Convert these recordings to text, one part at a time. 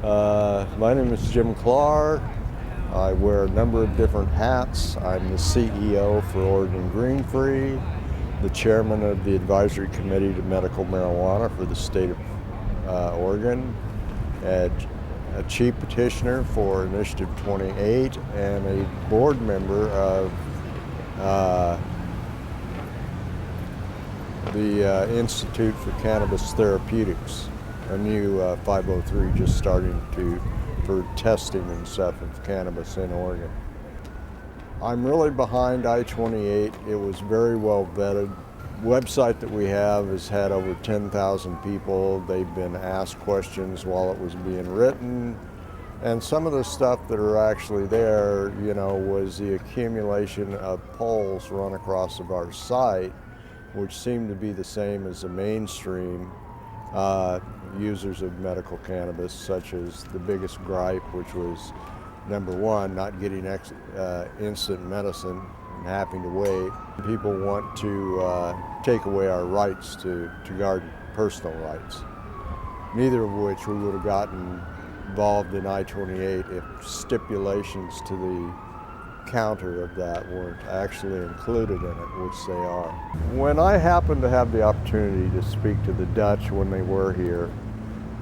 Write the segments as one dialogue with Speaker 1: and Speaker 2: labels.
Speaker 1: My name is Jim Klahr. I wear a number of different hats. I'm the CEO for Oregon Green Free, the chairman of the advisory committee to medical marijuana for the state of Oregon, a chief petitioner for Initiative 28, and a board member of the Institute for Cannabis Therapeutics, a new 503 just starting for testing and stuff of cannabis in Oregon. I'm really behind I-28. It was very well vetted. Website that we have has had over 10,000 people. They've been asked questions while it was being written. And some of the stuff that are actually there, was the accumulation of polls run across of our site, which seemed to be the same as the mainstream users of medical cannabis, such as the biggest gripe, which was number one, not getting instant medicine and having to wait. People want to take away our rights to guard personal rights, neither of which we would have gotten involved in I-28 if stipulations to the counter of that weren't actually included in it, which they are. When I happened to have the opportunity to speak to the Dutch when they were here,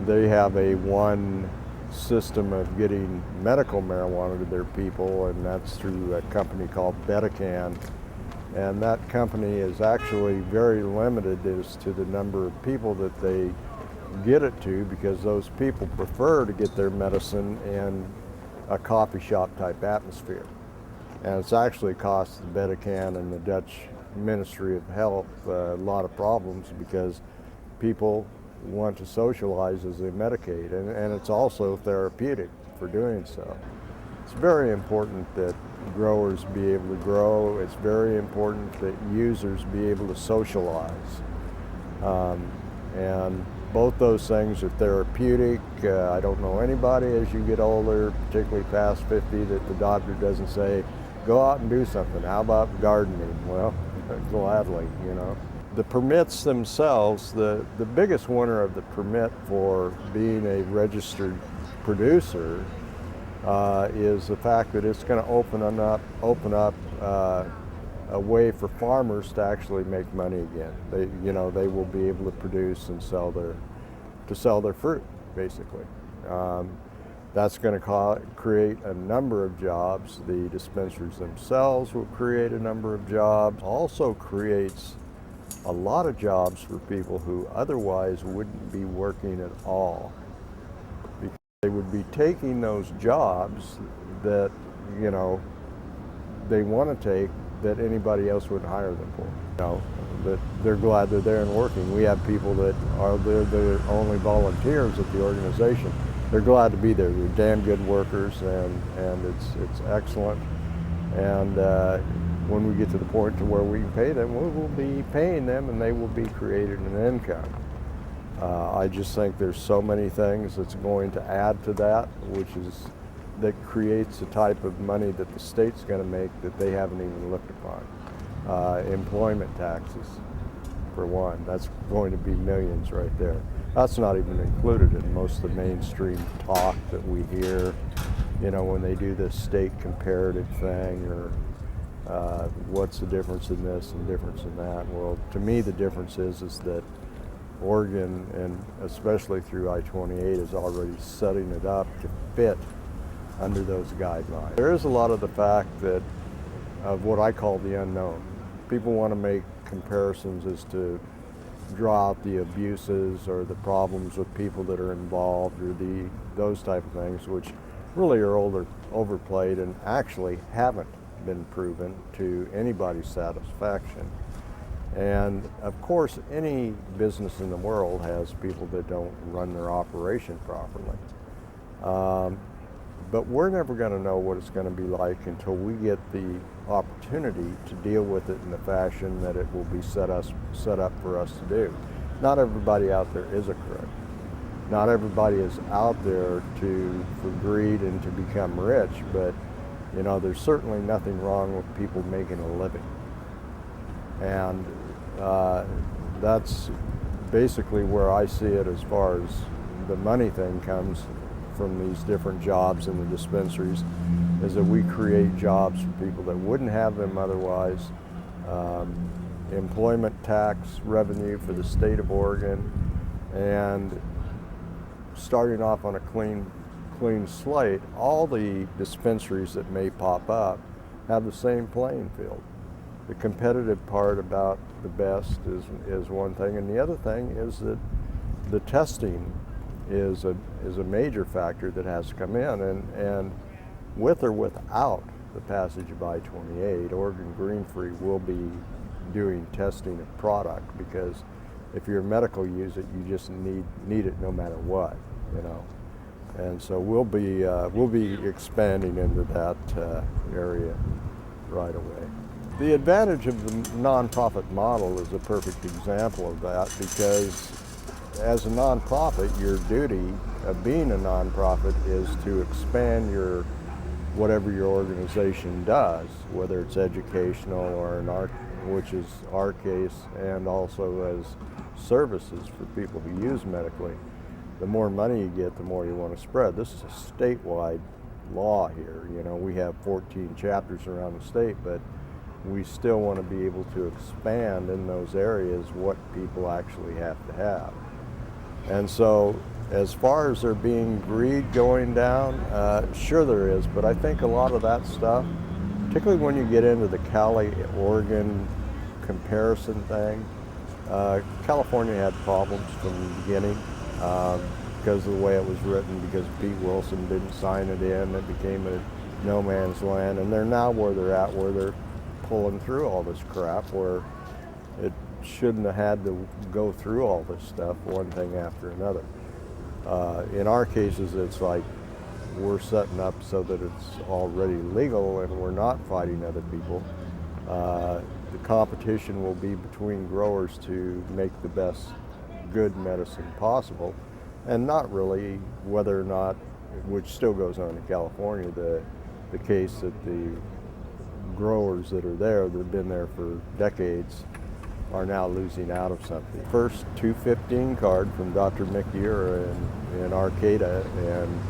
Speaker 1: they have a one system of getting medical marijuana to their people, and that's through a company called Petitioner. And that company is actually very limited as to the number of people that they get it to, because those people prefer to get their medicine in a coffee shop type atmosphere. And it's actually cost the Educator and the Dutch Ministry of Health a lot of problems, because people want to socialize as they medicate, and it's also therapeutic for doing so. It's very important that growers be able to grow. It's very important that users be able to socialize. And both those things are therapeutic. I don't know anybody as you get older, particularly past 50, that the doctor doesn't say, go out and do something. How about gardening? Well, gladly, The permits themselves, the biggest winner of the permit for being a registered producer is the fact that it's going to open up a way for farmers to actually make money again. They will be able to produce and sell their fruit, basically. That's going to create a number of jobs. The dispensaries themselves will create a number of jobs. Also creates a lot of jobs for people who otherwise wouldn't be working at all, because they would be taking those jobs that they want to take that anybody else wouldn't hire them for. That they're glad they're there and working. We have people that are they're only volunteers at the organization. They're glad to be there. They're damn good workers, and it's excellent. And when we get to the point to where we can pay them, we will be paying them, and they will be creating an income. I just think there's so many things that's going to add to that, that creates the type of money that the state's going to make that they haven't even looked upon. Employment taxes, for one, that's going to be millions right there. That's not even included in most of the mainstream talk that we hear, when they do this state comparative thing, or what's the difference in this and difference in that. Well, to me, the difference is that Oregon, and especially through I-28, is already setting it up to fit under those guidelines. There is a lot of the fact of what I call the unknown. People want to make comparisons as to draw out the abuses or the problems with people that are involved, or those type of things, which really are overplayed and actually haven't been proven to anybody's satisfaction. And of course, any business in the world has people that don't run their operation properly. But we're never going to know what it's going to be like until we get the opportunity to deal with it in the fashion that it will be set up for us to do. Not everybody out there is a crook. Not everybody is out there for greed and to become rich, but there's certainly nothing wrong with people making a living. And that's basically where I see it as far as the money thing comes from these different jobs in the dispensaries is that we create jobs for people that wouldn't have them otherwise. Employment tax revenue for the state of Oregon, and starting off on a clean slate, all the dispensaries that may pop up have the same playing field. The competitive part about the best is one thing, and the other thing is that the testing is a major factor that has to come in, and with or without the passage of I-28, Oregon Green Free will be doing testing of product, because if you're a medical user, you just need it no matter what, you know. And so we'll be expanding into that area right away. The advantage of the nonprofit model is a perfect example of that, because as a nonprofit, your duty of being a nonprofit is to expand whatever your organization does, whether it's educational or which is our case, and also as services for people who use medically. The more money you get, the more you want to spread. This is a statewide law here. You know, we have 14 chapters around the state, but we still want to be able to expand in those areas what people actually have to have. And so as far as there being greed going down, sure there is, but I think a lot of that stuff, particularly when you get into the Cali-Oregon comparison thing, California had problems from the beginning because of the way it was written, because Pete Wilson didn't sign it in. It became a no man's land, and they're now where they're at, where they're pulling through all this crap, where it shouldn't have had to go through all this stuff, one thing after another. In our cases, it's like we're setting up so that it's already legal and we're not fighting other people. The competition will be between growers to make the best good medicine possible, and not really whether or not, which still goes on in California, the case that the growers that are there, that have been there for decades, are now losing out of something. First 215 card from Dr. Mick Ura in Arcata, and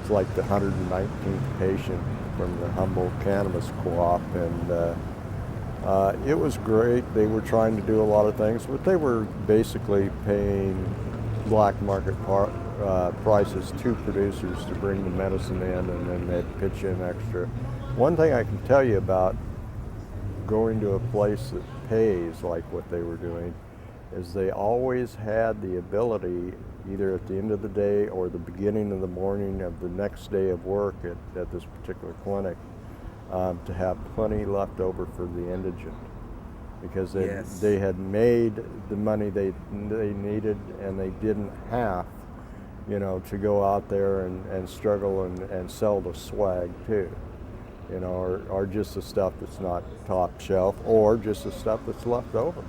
Speaker 1: it's like the 119th patient from the Humboldt Cannabis Co-op, and it was great. They were trying to do a lot of things, but they were basically paying black market prices to producers to bring the medicine in, and then they'd pitch in extra. One thing I can tell you about going to a place that pays like what they were doing is they always had the ability, either at the end of the day or the beginning of the morning of the next day of work at this particular clinic, to have plenty left over for the indigent, because they had made the money they needed, and they didn't have, you know, to go out there and struggle and sell the swag too, you know, or just the stuff that's not top shelf, or just the stuff that's left over.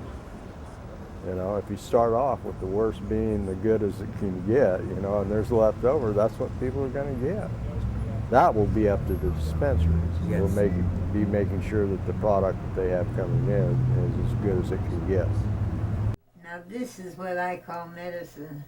Speaker 1: You know, if you start off with the worst being the good as it can get, you know, and there's left over, that's what people are going to get. That will be up to the dispensaries.
Speaker 2: Yes.
Speaker 1: We'll be making sure that the product that they have coming in is as good as it can get.
Speaker 3: Now this is what I call medicine.